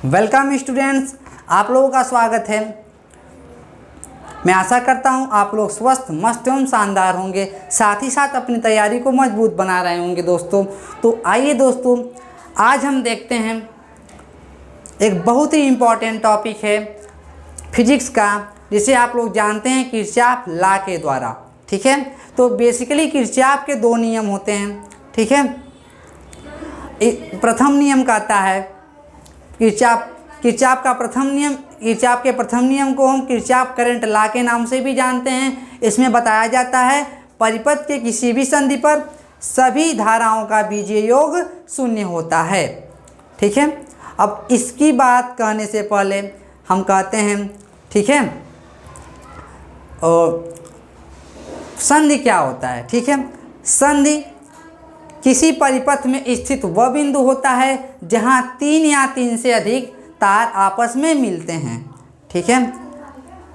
Welcome students, आप लोगों का स्वागत है। मैं आशा करता हूं आप लोग स्वस्थ, मस्त एवं शानदार होंगे, साथ ही साथ अपनी तैयारी को मजबूत बना रहे होंगे दोस्तों। तो आइए दोस्तों, आज हम देखते हैं एक बहुत ही इम्पॉर्टेंट टॉपिक है फिजिक्स का, जिसे आप लोग जानते हैं किरचॉफ लॉ के द्वारा। ठीक है, तो बेसिकली किरचॉफ के दो नियम होते हैं। ठीक है, प्रथम नियम कहता है किरचॉफ का प्रथम नियम, किरचॉफ के प्रथम नियम को हम किरचॉफ करंट लॉ के नाम से भी जानते हैं। इसमें बताया जाता है परिपथ के किसी भी संधि पर सभी धाराओं का बीजीय योग शून्य होता है। ठीक है, अब इसकी बात कहने से पहले हम कहते हैं, ठीक है, और संधि क्या होता है। ठीक है, संधि किसी परिपथ में स्थित वह बिंदु होता है जहां तीन या तीन से अधिक तार आपस में मिलते हैं। ठीक है,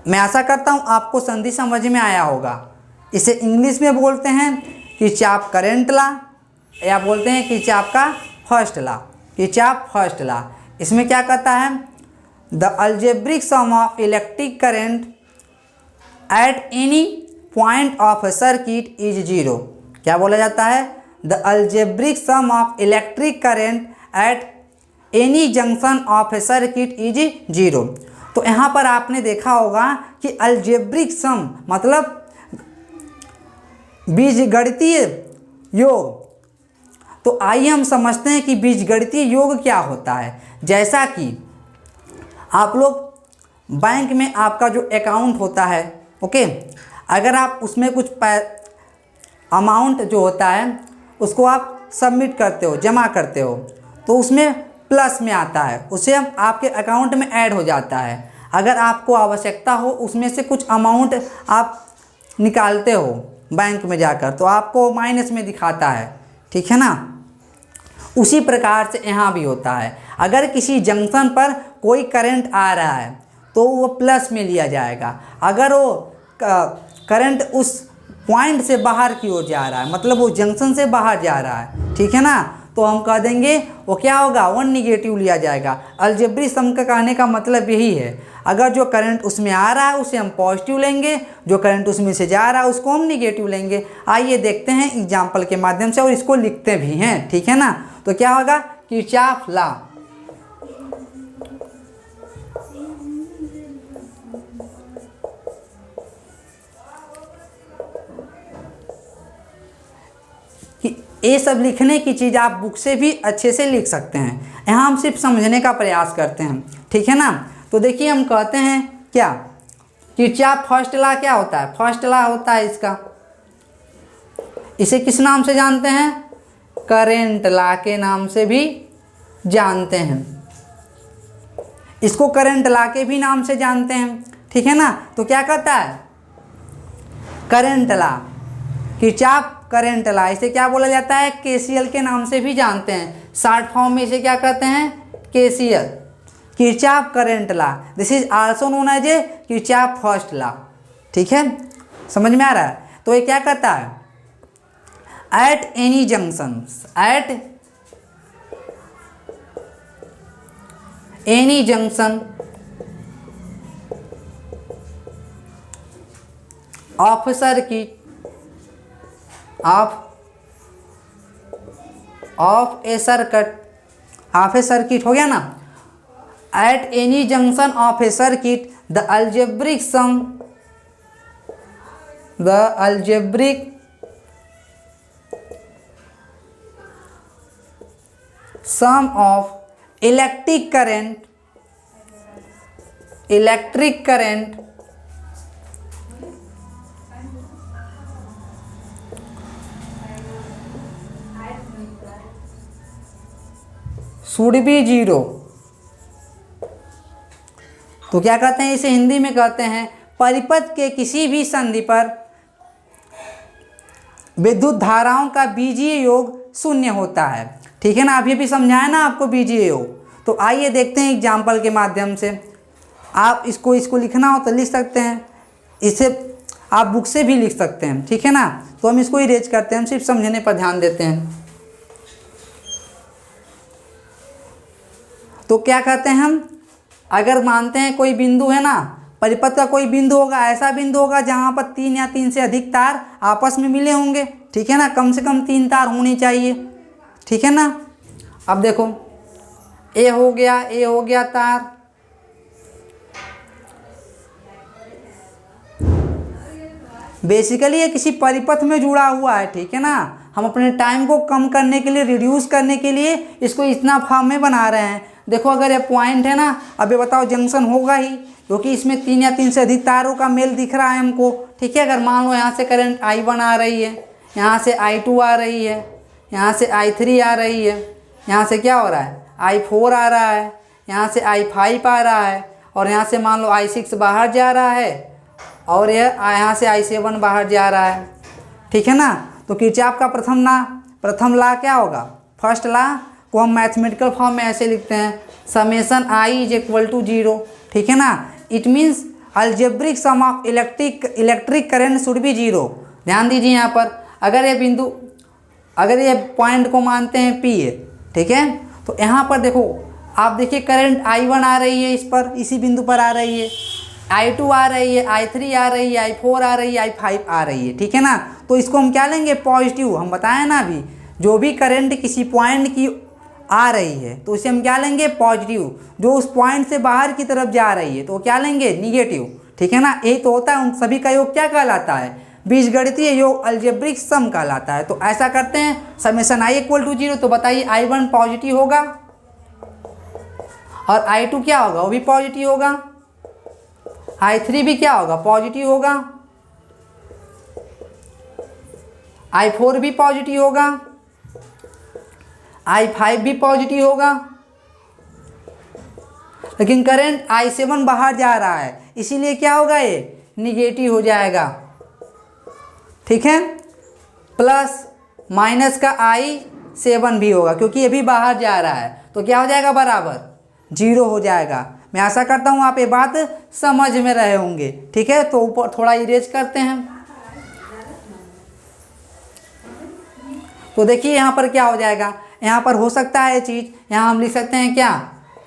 मैं आशा करता हूं आपको संधि समझ में आया होगा। इसे इंग्लिश में बोलते हैं किरचॉफ करंट लॉ, या बोलते हैं किरचॉफ का first law, Kirchhoff first law. इसमें क्या कहता है, the algebraic sum of electric current at any point of a circuit is zero. क्या बोला जाता है, the algebraic sum of electric current at any junction of a circuit is zero. तो यहाँ पर आपने देखा होगा कि अलजेब्रिक सम मतलब बीजगणितीय योग। तो आइए हम समझते हैं कि बीजगणितीय योग क्या होता है। जैसा कि आप लोग बैंक में आपका जो अकाउंट होता है, ओके, अगर आप उसमें कुछ अमाउंट जो होता है उसको आप सबमिट करते हो, जमा करते हो, तो उसमें प्लस में आता है, उसे आपके अकाउंट में ऐड हो जाता है। अगर आपको आवश्यकता हो उसमें से कुछ अमाउंट आप निकालते हो बैंक में जाकर, तो आपको माइनस में दिखाता है। ठीक है ना, उसी प्रकार से यहाँ भी होता है। अगर किसी जंक्शन पर कोई करंट आ रहा है तो वो प्लस में लिया जाएगा। अगर वो करंट उस पॉइंट से बाहर की ओर जा रहा है, मतलब वो जंक्शन से बाहर जा रहा है, ठीक है ना, तो हम कह देंगे वो क्या होगा, वो निगेटिव लिया जाएगा। अलजेब्रिक सम का कहने का मतलब यही है, अगर जो करंट उसमें आ रहा है उसे हम पॉजिटिव लेंगे, जो करंट उसमें से जा रहा है उसको हम निगेटिव लेंगे। आइए देखते हैं एग्जाम्पल के माध्यम से, और इसको लिखते भी हैं। ठीक है ना, तो क्या होगा, किरचॉफ लॉ। ये सब लिखने की चीज़ आप बुक से भी अच्छे से लिख सकते हैं, यहाँ हम सिर्फ समझने का प्रयास करते हैं। ठीक है ना, तो देखिए हम कहते हैं क्या, किरचॉफ फर्स्ट लॉ क्या होता है, फर्स्ट लॉ होता है इसका, इसे किस नाम से जानते हैं, करंट लॉ के नाम से भी जानते हैं, इसको करंट लॉ के भी नाम से जानते हैं। ठीक है ना, तो क्या कहता है, current law, Kirchhoff current law, इसे क्या बोला जाता है, केसीएल के नाम से भी जानते हैं। शॉर्ट फॉर्म में इसे क्या कहते हैं, KCL, Kirchhoff current law. This is also known as a Kirchhoff first law. ठीक है, समझ में आ रहा है। तो ये क्या कहता है, at any junction, at any junction of circuit of a circuit हो गया ना, at any junction of a circuit the algebraic sum of electric current should be zero. तो क्या कहते हैं, इसे हिंदी में कहते हैं परिपथ के किसी भी संधि पर विद्युत धाराओं का बीजीय योग शून्य होता है। ठीक है ना, अभी भी समझाया ना आपको बीजीय योग। तो आइए देखते हैं एग्जाम्पल के माध्यम से। आप इसको लिखना हो तो लिख सकते हैं, इसे आप बुक से भी लिख सकते हैं। ठीक है ना, तो हम इसको इरेज करते हैं, हम सिर्फ समझने पर ध्यान देते हैं। तो क्या कहते हैं हम, अगर मानते हैं कोई बिंदु है ना, परिपथ का कोई बिंदु होगा, ऐसा बिंदु होगा जहाँ पर 3 या 3 से अधिक तार आपस में मिले होंगे, ठीक है ना, कम से कम 3 तार होनी चाहिए, ठीक है ना। अब देखो ए हो गया तार, बेसिकली ये किसी परिपथ में जुड़ा हुआ है, ठीक है ना। हम अपने टाइम को कम करने के लिए, रिड्यूस करने के लिए इसको इतना फॉर्म में बना रहे हैं। देखो अगर ये पॉइंट है ना, अब ये बताओ जंक्शन होगा ही, क्योंकि इसमें 3 या 3 से अधिक तारों का मेल दिख रहा है हमको, ठीक है। अगर मान लो यहाँ से करंट I1 आ रही है, यहाँ से I2 आ रही है, यहाँ से I3 आ रही है, यहाँ से क्या हो रहा है I4 आ रहा है, यहाँ से I5 आ रहा है, और यहाँ से मान लो I6 बाहर जा रहा है, और यह यहाँ से I7 बाहर जा रहा है, ठीक है ना। तो किरचॉफ का प्रथम ला क्या होगा, फर्स्ट ला को हम मैथमेटिकल फॉर्म में ऐसे लिखते हैं, summation I is equal to 0, ठीक है ना। It means algebraic sum of electric current should be 0। ध्यान दीजिए यहाँ पर, अगर ये पॉइंट को मानते हैं P है, ठीक है, तो यहाँ पर देखो आप देखिए करंट I1 आ रही है, इस पर इसी बिंदु पर आ रही है, I2 आ रही है, I3 आ रही है, I4 आ रही है, I5 आ रही है, ठीक है ना। तो इसको हम क्या लेंगे, पॉजिटिव। हम बताएं ना अभी, जो भी करंट किसी पॉइंट की आ रही है तो इसे हम क्या लेंगे, पॉजिटिव। जो उस पॉइंट से बाहर की तरफ जा रही है तो क्या लेंगे, निगेटिव, ठीक है ना। यही तो होता है, उन सभी का योग क्या कहलाता है, बीजगणितीय योग, अलजेब्रिक सम कहलाता है। तो ऐसा करते हैं, समेशन I इक्वल टू 0, तो बताइए I1 पॉजिटिव होगा और I2 क्या होगा, वो भी पॉजिटिव होगा, I3 भी क्या होगा, पॉजिटिव होगा, I4 भी पॉजिटिव होगा, I5 भी पॉजिटिव होगा। लेकिन करंट I7 बाहर जा रहा है, इसीलिए क्या होगा, ये निगेटिव हो जाएगा, ठीक है। प्लस माइनस का I7 भी होगा, क्योंकि ये भी बाहर जा रहा है, तो क्या हो जाएगा, बराबर 0 हो जाएगा। मैं आशा करता हूँ आप ये बात समझ में रहे होंगे, ठीक है। तो ऊपर थोड़ा इरेज करते हैं, तो देखिए यहाँ पर क्या हो जाएगा, यहाँ पर हो सकता है ये चीज़, यहाँ हम लिख सकते हैं क्या,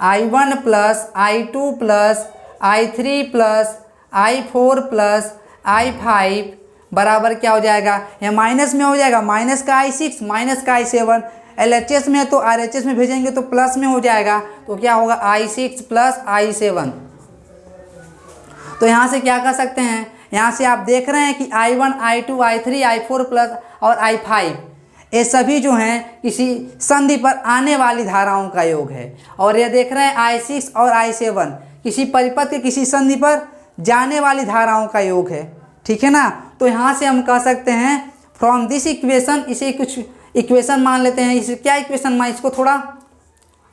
I1 plus I2 plus I3 plus I4 plus I5 बराबर क्या हो जाएगा, यहाँ माइनस में हो जाएगा, माइनस का I6 माइनस का I7, LHS में है तो RHS में भेजेंगे तो प्लस में हो जाएगा, तो क्या होगा I6 प्लस I7। तो यहाँ से क्या कर सकते हैं, यहाँ से आप देख रहे हैं कि I1 I2 I3 I4 plus और I5 ये सभी जो हैं किसी संधि पर आने वाली धाराओं का योग है, और ये देख रहे हैं I6 और I7 किसी परिपथ के किसी संधि पर जाने वाली धाराओं का योग है, ठीक है ना। तो यहाँ से हम कह सकते हैं फ्रॉम दिस इक्वेशन, इसे कुछ इक्वेशन मान लेते हैं, इसे क्या इक्वेशन मान, इसको थोड़ा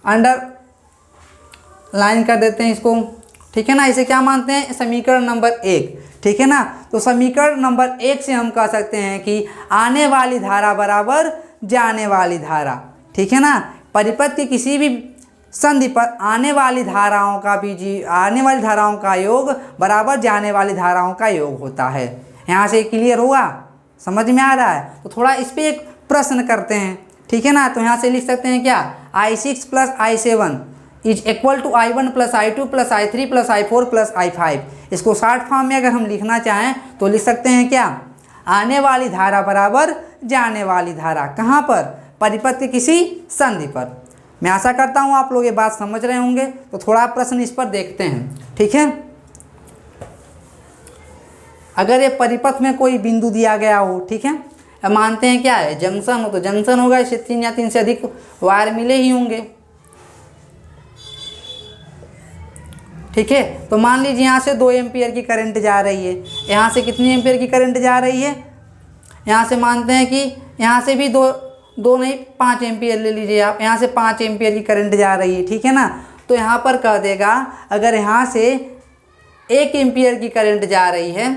अंडर लाइन कर देते हैं इसको, ठीक है ना। इसे क्या मानते हैं, समीकरण नंबर 1, ठीक है ना। तो समीकरण नंबर 1 से हम कह सकते हैं कि आने वाली धारा बराबर जाने वाली धारा, ठीक है ना। परिपथ के किसी भी संधि पर आने वाली धाराओं का योग बराबर जाने वाली धाराओं का योग होता है। यहाँ से क्लियर हुआ, समझ में आ रहा है। तो थोड़ा इस पर एक प्रश्न करते हैं, ठीक है ना। तो यहाँ से लिख सकते हैं क्या, I6 plus I7 is equal to I1 plus I2 plus I3 plus I4 plus I5। इसको शॉर्ट फॉर्म में अगर हम लिखना चाहें तो लिख सकते हैं क्या, आने वाली धारा बराबर जाने वाली धारा, कहाँ पर, परिपथ के किसी संधि पर। मैं आशा करता हूँ आप लोग ये बात समझ रहे होंगे। तो थोड़ा प्रश्न इस पर देखते हैं, ठीक है। अगर ये परिपथ में कोई बिंदु दिया गया हो, ठीक है, अब मानते हैं क्या है, जंक्शन हो, तो जंक्शन होगा, इससे 3 या 3 से अधिक वायर मिले ही होंगे, ठीक है। तो मान लीजिए यहाँ से 2 एम्पियर की करंट जा रही है, यहाँ से कितनी एम्पियर की करंट जा रही है, यहाँ से मानते हैं कि यहाँ से भी दो नहीं 5 एम्पियर ले लीजिए आप, यहाँ से 5 एम्पियर की करंट जा रही है, ठीक है ना। तो यहाँ पर कह देगा अगर यहाँ से 1 एम्पियर की करंट जा रही है,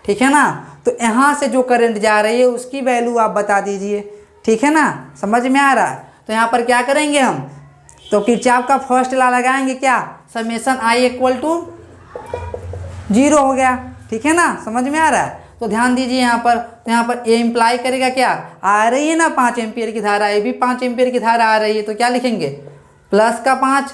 ठीक है ना, तो यहाँ से जो करंट जा रही है उसकी वैल्यू आप बता दीजिए, ठीक है ना, समझ में आ रहा है। तो यहाँ पर क्या करेंगे हम, तो किरचॉफ का फर्स्ट लॉ लगाएंगे, क्या, समेशन I इक्वल टू 0 हो गया, ठीक है ना, समझ में आ रहा है। तो ध्यान दीजिए यहाँ पर, तो यहाँ पर ये इम्प्लाई करेगा क्या, आ रही है ना 5 एम्पियर की धारा, ये भी 5 एम्पियर की धारा आ रही है, तो क्या लिखेंगे, प्लस का 5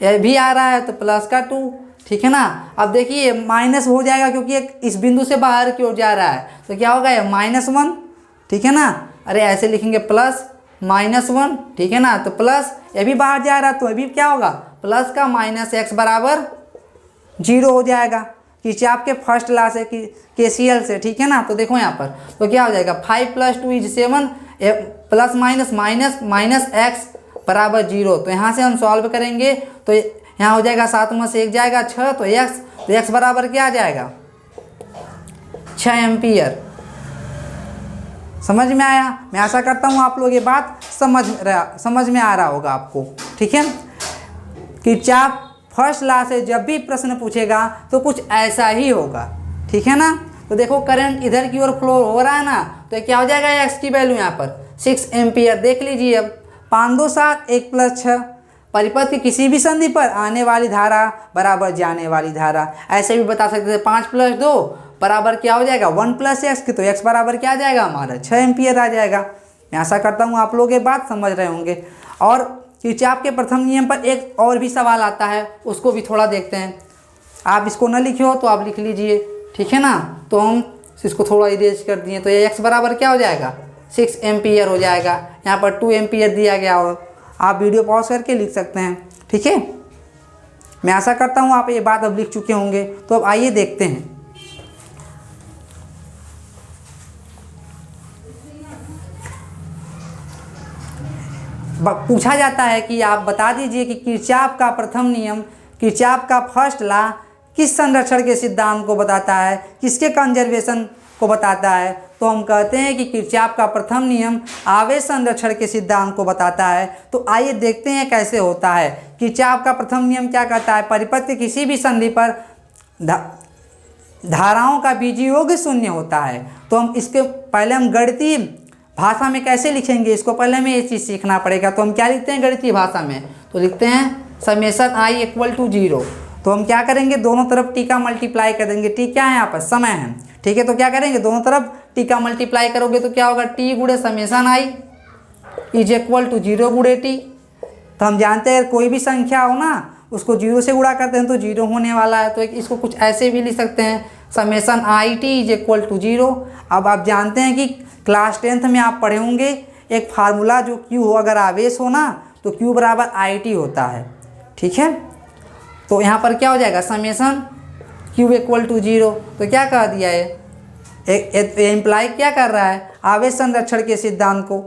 ये भी आ रहा है तो प्लस का 2, ठीक है ना। अब देखिए माइनस हो जाएगा क्योंकि एक इस बिंदु से बाहर की ओर जा रहा है, तो क्या होगा ये -1, ठीक है ना। अरे ऐसे लिखेंगे प्लस -1, ठीक है ना। तो प्लस ये भी बाहर जा रहा है तो अभी क्या होगा प्लस का -x बराबर 0 हो जाएगा किरचॉफ के फर्स्ट लॉ से KCL से, ठीक है ना। तो देखो यहाँ पर तो क्या हो जाएगा 5 + 2 = 7 प्लस माइनस x बराबर 0। तो यहाँ से हम सॉल्व करेंगे तो यहाँ हो जाएगा 7 में से 1 जाएगा 6, तो x बराबर क्या आ जाएगा 6 एम्पियर। समझ में आया। मैं आशा करता हूँ आप लोग ये बात समझ में आ रहा होगा आपको, ठीक है। किरचॉफ फर्स्ट लॉ से जब भी प्रश्न पूछेगा तो कुछ ऐसा ही होगा, ठीक है ना। तो देखो करंट इधर की ओर फ्लो हो रहा है ना, तो क्या हो जाएगा x की वैल्यू यहाँ पर 6 एम्पियर। देख लीजिए अब 5 2 7 1 + 6 परिपथ की किसी भी संधि पर आने वाली धारा बराबर जाने वाली धारा। ऐसे भी बता सकते थे 5 + 2 बराबर क्या हो जाएगा 1 + x की, तो x बराबर क्या आ जाएगा हमारा 6 एम्पियर आ जाएगा। मैं आशा करता हूँ आप लोग ये बात समझ रहे होंगे। और किरचॉफ के प्रथम नियम पर एक और भी सवाल आता है, उसको भी थोड़ा देखते हैं। आप इसको न लिखे हो तो आप लिख लीजिए, ठीक है ना। तो हम इसको थोड़ा इरेज कर दिए, तो ये x बराबर क्या हो जाएगा 6 एम्पियर हो जाएगा। यहाँ पर 2 एम्पियर दिया गया हो, आप वीडियो पॉज करके लिख सकते हैं, ठीक है। मैं आशा करता हूँ आप ये बात अब लिख चुके होंगे। तो अब आइए देखते हैं। पूछा जाता है कि आप बता दीजिए कि किरचॉफ का प्रथम नियम, किरचॉफ का फर्स्ट लॉ किस संरक्षण के सिद्धांत को बताता है, किसके कंजर्वेशन को बताता है। तो हम कहते हैं कि किरचॉफ का प्रथम नियम आवेश संरक्षण के सिद्धांत को बताता है। तो आइए देखते हैं कैसे होता है। किरचॉफ का प्रथम नियम क्या कहता है, परिपथ के किसी भी संधि पर धाराओं का बीजयोग 0 होता है। तो हम इसके पहले हम गणितीय भाषा में कैसे लिखेंगे, इसको पहले हमें ये चीज़ सीखना पड़ेगा। तो हम क्या लिखते हैं गणितीय भाषा में, तो लिखते हैं समेशन i = 0। तो हम क्या करेंगे दोनों तरफ टी का मल्टीप्लाई कर देंगे। टी क्या है यहाँ पर समय है, ठीक है। तो क्या करेंगे दोनों तरफ टी का मल्टीप्लाई करोगे तो क्या होगा टी गुणे समेशन i = 0 गुणे टी। तो हम जानते हैं कोई भी संख्या हो ना उसको 0 से गुणा करते हैं तो 0 होने वाला है। तो इसको कुछ ऐसे भी लिख सकते हैं समेशन i = 0। अब आप जानते हैं कि क्लास 10th में आप पढ़े होंगे एक फार्मूला जो Q हो अगर आवेश हो ना तो Q बराबर IT होता है, ठीक है। तो यहाँ पर क्या हो जाएगा समेशन Q = 0। तो क्या कह दिया है इम्प्लाई क्या कर रहा है आवेश संरक्षण के सिद्धांत को।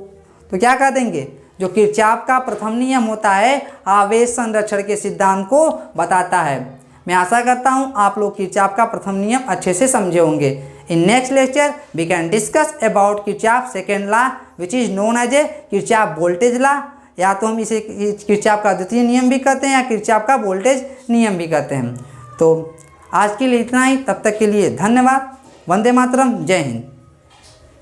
तो क्या कह देंगे जो किरचॉफ का प्रथम नियम होता है आवेश संरक्षण के सिद्धांत को बताता है। मैं आशा करता हूँ आप लोग किरचॉफ का प्रथम नियम अच्छे से समझे होंगे। In next lecture, we can discuss about Kirchhoff's second law, which is known as a Kirchhoff voltage law। या तो हम इसे किरचॉफ का द्वितीय नियम भी कहते हैं या किरचॉफ का वोल्टेज नियम भी कहते हैं। तो आज के लिए इतना ही, तब तक के लिए धन्यवाद। वंदे मातरम, जय हिंद।